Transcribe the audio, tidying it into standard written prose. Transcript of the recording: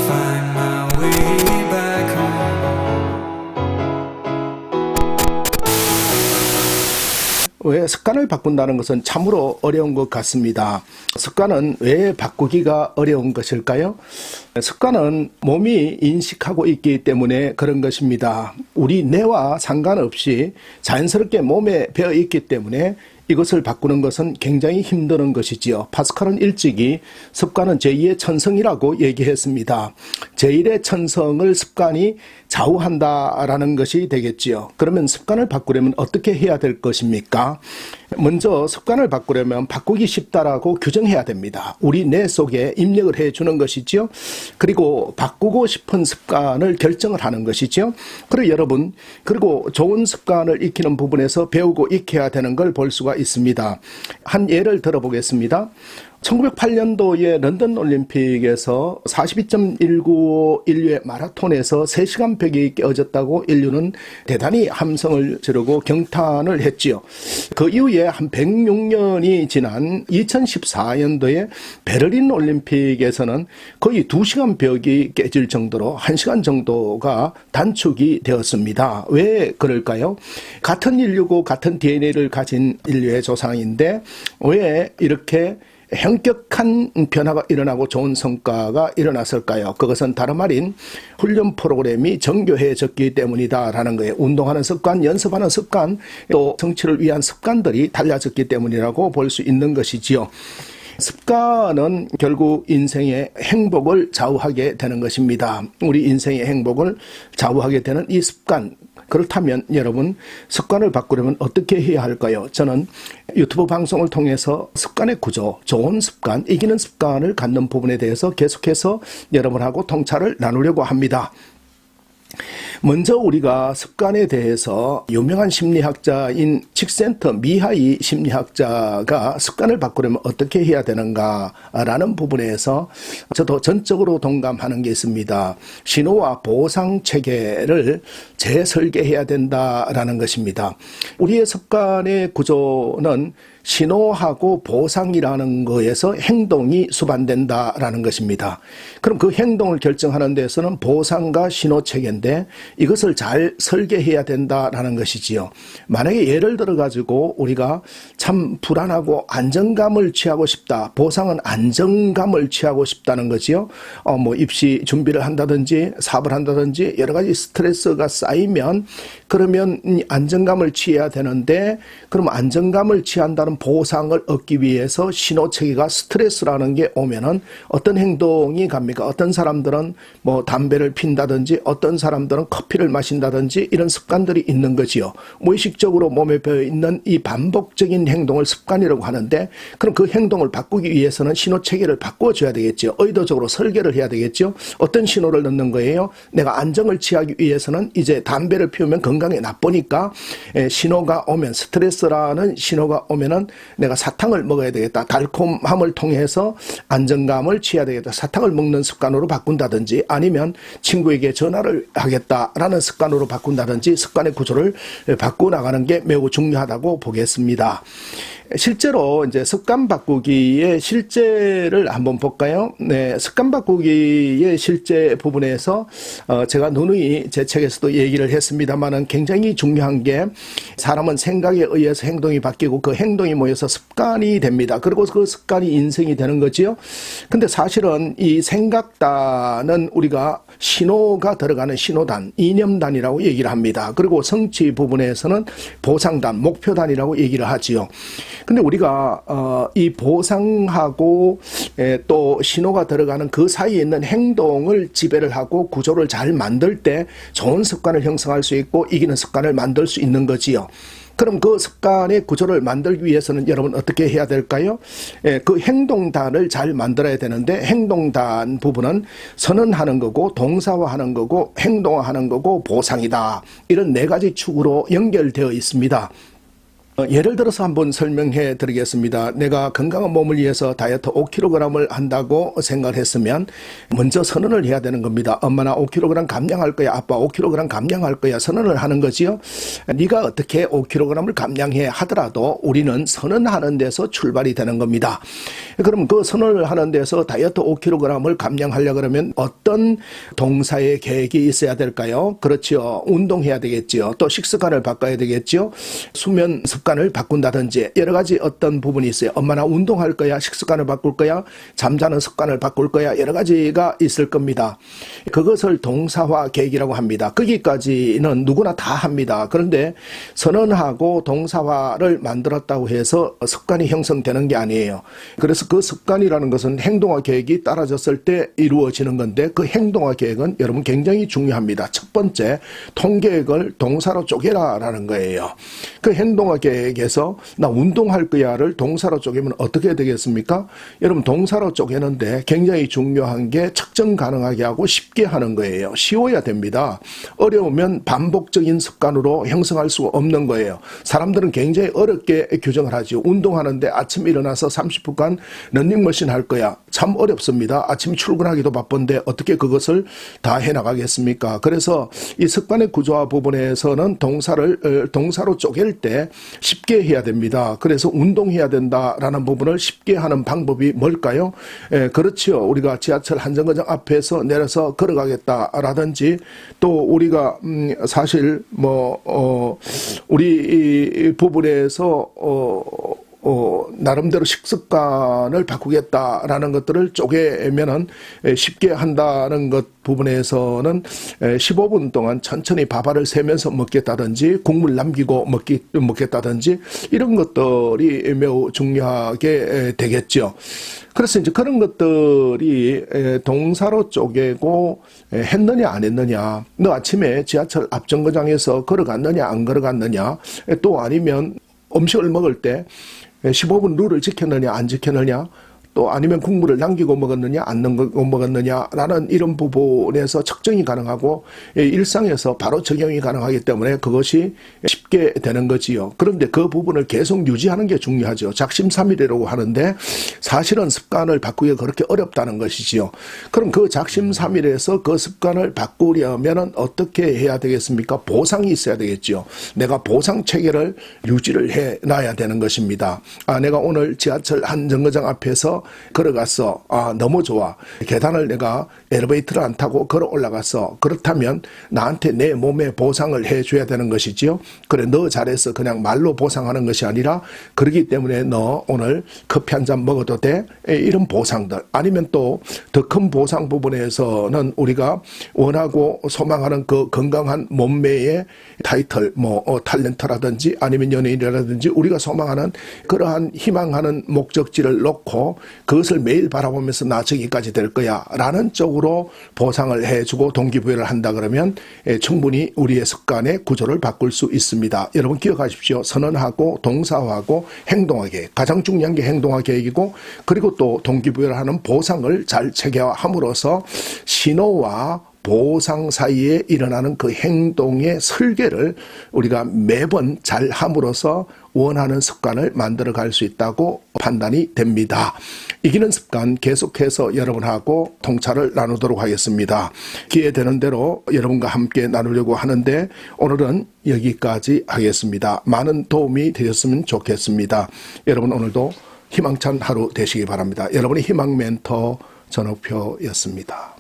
Find my way back home. 왜 습관을 바꾼다는 것은 참으로 어려운 것 같습니다. 습관은 왜 바꾸기가 어려운 것일까요? 습관은 몸이 인식하고 있기 때문에 그런 것입니다. 우리 뇌와 상관없이 자연스럽게 몸에 배어 있기 때문에 이것을 바꾸는 것은 굉장히 힘든 것이지요. 파스칼은 일찍이 습관은 제2의 천성이라고 얘기했습니다. 제1의 천성을 습관이 좌우한다라는 것이 되겠지요. 그러면 습관을 바꾸려면 어떻게 해야 될 것입니까? 먼저 습관을 바꾸려면 바꾸기 쉽다라고 규정해야 됩니다. 우리 뇌 속에 입력을 해주는 것이지요. 그리고 바꾸고 싶은 습관을 결정을 하는 것이지요. 그리고 여러분, 그리고 좋은 습관을 익히는 부분에서 배우고 익혀야 되는 걸 볼 수가 있습니다. 한 예를 들어보겠습니다. 1908년도에 런던 올림픽에서 42.195 인류의 마라톤에서 3시간 벽이 깨어졌다고 인류는 대단히 함성을 지르고 경탄을 했지요. 그 이후에 한 106년이 지난 2014년도에 베를린 올림픽에서는 거의 2시간 벽이 깨질 정도로 1시간 정도가 단축이 되었습니다. 왜 그럴까요? 같은 인류고 같은 DNA를 가진 인류의 조상인데 왜 이렇게 현격한 변화가 일어나고 좋은 성과가 일어났을까요? 그것은 다름 아닌 훈련 프로그램이 정교해졌기 때문이다라는 거예요. 운동하는 습관, 연습하는 습관, 또 성취를 위한 습관들이 달라졌기 때문이라고 볼 수 있는 것이지요. 습관은 결국 인생의 행복을 좌우하게 되는 것입니다. 우리 인생의 행복을 좌우하게 되는 이 습관, 그렇다면 여러분 습관을 바꾸려면 어떻게 해야 할까요? 저는 유튜브 방송을 통해서 습관의 구조, 좋은 습관, 이기는 습관을 갖는 부분에 대해서 계속해서 여러분하고 통찰을 나누려고 합니다. 먼저 우리가 습관에 대해서 유명한 심리학자인 칙센터 미하이 심리학자가 습관을 바꾸려면 어떻게 해야 되는가라는 부분에서 저도 전적으로 동감하는 게 있습니다. 신호와 보상 체계를 재설계해야 된다라는 것입니다. 우리의 습관의 구조는 신호하고 보상이라는 거에서 행동이 수반된다라는 것입니다. 그럼 그 행동을 결정하는 데서는 보상과 신호 체계인데 이것을 잘 설계해야 된다라는 것이지요. 만약에 예를 들어 가지고 우리가 참 불안하고 안정감을 취하고 싶다. 보상은 안정감을 취하고 싶다는 거지요. 입시 준비를 한다든지 사업을 한다든지 여러 가지 스트레스가 쌓이면 그러면 안정감을 취해야 되는데 그럼 안정감을 취한다는 보상을 얻기 위해서 신호체계가 스트레스라는 게 오면은 어떤 행동이 갑니까? 어떤 사람들은 담배를 핀다든지 어떤 사람들은 커피를 마신다든지 이런 습관들이 있는 거지요. 무의식적으로 몸에 배어있는 이 반복적인 행동을 습관이라고 하는데 그럼 그 행동을 바꾸기 위해서는 신호체계를 바꿔줘야 되겠죠. 의도적으로 설계를 해야 되겠죠. 어떤 신호를 넣는 거예요? 내가 안정을 취하기 위해서는 이제 담배를 피우면 건강에 나쁘니까 신호가 오면 스트레스라는 신호가 오면은 내가 사탕을 먹어야 되겠다. 달콤함을 통해서 안정감을 취해야 되겠다. 사탕을 먹는 습관으로 바꾼다든지 아니면 친구에게 전화를 하겠다라는 습관으로 바꾼다든지 습관의 구조를 바꿔나가는 게 매우 중요하다고 보겠습니다. 실제로 이제 습관 바꾸기의 실제를 한번 볼까요? 네, 습관 바꾸기의 실제 부분에서 제가 누누이 제 책에서도 얘기를 했습니다만은 굉장히 중요한 게 사람은 생각에 의해서 행동이 바뀌고 그 행동이 모여서 습관이 됩니다. 그리고 그 습관이 인생이 되는 거지요. 근데 사실은 이 생각단은 우리가 신호가 들어가는 신호단, 이념단이라고 얘기를 합니다. 그리고 성취 부분에서는 보상단, 목표단이라고 얘기를 하지요. 근데 우리가 이 보상하고 또 신호가 들어가는 그 사이에 있는 행동을 지배를 하고 구조를 잘 만들 때 좋은 습관을 형성할 수 있고 이기는 습관을 만들 수 있는 거지요. 그럼 그 습관의 구조를 만들기 위해서는 여러분 어떻게 해야 될까요? 그 행동단을 잘 만들어야 되는데 행동단 부분은 선언하는 거고 동사화하는 거고 행동화하는 거고 보상이다. 이런 네 가지 축으로 연결되어 있습니다. 예를 들어서 한번 설명해 드리겠습니다. 내가 건강한 몸을 위해서 다이어트 5kg을 한다고 생각을 했으면 먼저 선언을 해야 되는 겁니다. 엄마 나 5kg 감량할 거야. 아빠 5kg 감량할 거야. 선언을 하는 거지요. 네가 어떻게 5kg을 감량해 하더라도 우리는 선언하는 데서 출발이 되는 겁니다. 그럼 그 선언을 하는 데서 다이어트 5kg을 감량하려고 그러면 어떤 동사의 계획이 있어야 될까요? 그렇죠. 운동해야 되겠지요. 또 식습관을 바꿔야 되겠지요. 수면 습관을 바꾼다든지 여러 가지 어떤 부분이 있어요. 엄마 나 운동할 거야. 식습관을 바꿀 거야. 잠자는 습관을 바꿀 거야. 여러 가지가 있을 겁니다. 그것을 동사화 계획이라고 합니다. 거기까지는 누구나 다 합니다. 그런데 선언하고 동사화를 만들었다고 해서 습관이 형성되는 게 아니에요. 그래서 그 습관이라는 것은 행동화 계획이 따라졌을 때 이루어지는 건데 그 행동화 계획은 여러분 굉장히 중요합니다. 첫 번째, 통계획을 동사로 쪼개라라는 거예요. 그 행동화 계획에서 나 운동할 거야를 동사로 쪼개면 어떻게 되겠습니까? 여러분 동사로 쪼개는데 굉장히 중요한 게 측정 가능하게 하고 쉽게 하는 거예요. 쉬워야 됩니다. 어려우면 반복적인 습관으로 형성할 수가 없는 거예요. 사람들은 굉장히 어렵게 규정을 하죠. 운동하는데 아침에 일어나서 30분간 러닝머신 할 거야. 참 어렵습니다. 아침 출근하기도 바쁜데 어떻게 그것을 다 해나가겠습니까? 그래서 이 습관의 구조화 부분에서는 동사로 쪼갤 때 쉽게 해야 됩니다. 그래서 운동해야 된다라는 부분을 쉽게 하는 방법이 뭘까요? 그렇지요. 우리가 지하철 한정거장 앞에서 내려서 걸어가겠다라든지 또 우리가 사실 우리 부분에서 나름대로 식습관을 바꾸겠다라는 것들을 쪼개면은 쉽게 한다는 것 부분에서는 15분 동안 천천히 밥알을 세면서 먹겠다든지 국물 남기고 먹겠다든지 이런 것들이 매우 중요하게 되겠죠. 그래서 이제 그런 것들이 동사로 쪼개고 했느냐 안 했느냐, 너 아침에 지하철 앞정거장에서 걸어갔느냐 안 걸어갔느냐, 또 아니면 음식을 먹을 때 15분 룰을 지켰느냐 안 지켰느냐, 또 아니면 국물을 남기고 먹었느냐 안 남기고 먹었느냐라는 이런 부분에서 측정이 가능하고 일상에서 바로 적용이 가능하기 때문에 그것이 쉽게 되는 거지요. 그런데 그 부분을 계속 유지하는 게 중요하죠. 작심삼일이라고 하는데 사실은 습관을 바꾸기가 그렇게 어렵다는 것이지요. 그럼 그 작심삼일에서 그 습관을 바꾸려면 어떻게 해야 되겠습니까? 보상이 있어야 되겠죠. 내가 보상 체계를 유지를 해놔야 되는 것입니다. 내가 오늘 지하철 한 정거장 앞에서 걸어갔어. 너무 좋아. 계단을 내가 엘리베이터를 안 타고 걸어 올라갔어. 그렇다면 나한테 내 몸에 보상을 해줘야 되는 것이지요. 그래, 너 잘했어. 그냥 말로 보상하는 것이 아니라 그러기 때문에 너 오늘 커피 한 잔 먹어도 돼. 이런 보상들. 아니면 또 더 큰 보상 부분에서는 우리가 원하고 소망하는 그 건강한 몸매의 타이틀, 탤런트라든지 아니면 연예인이라든지 우리가 소망하는 그러한 희망하는 목적지를 놓고 그것을 매일 바라보면서 나 저기까지 될 거야 라는 쪽으로 보상을 해주고 동기부여를 한다 그러면 충분히 우리의 습관의 구조를 바꿀 수 있습니다. 여러분 기억하십시오. 선언하고 동사하고 행동화 계획, 가장 중요한 게 행동화 계획이고, 그리고 또 동기부여를 하는 보상을 잘 체계화함으로써 신호와 보상 사이에 일어나는 그 행동의 설계를 우리가 매번 잘 함으로써 원하는 습관을 만들어 갈 수 있다고 판단이 됩니다. 이기는 습관 계속해서 여러분하고 통찰을 나누도록 하겠습니다. 기회 되는 대로 여러분과 함께 나누려고 하는데 오늘은 여기까지 하겠습니다. 많은 도움이 되셨으면 좋겠습니다. 여러분 오늘도 희망찬 하루 되시기 바랍니다. 여러분의 희망 멘토 전옥표였습니다.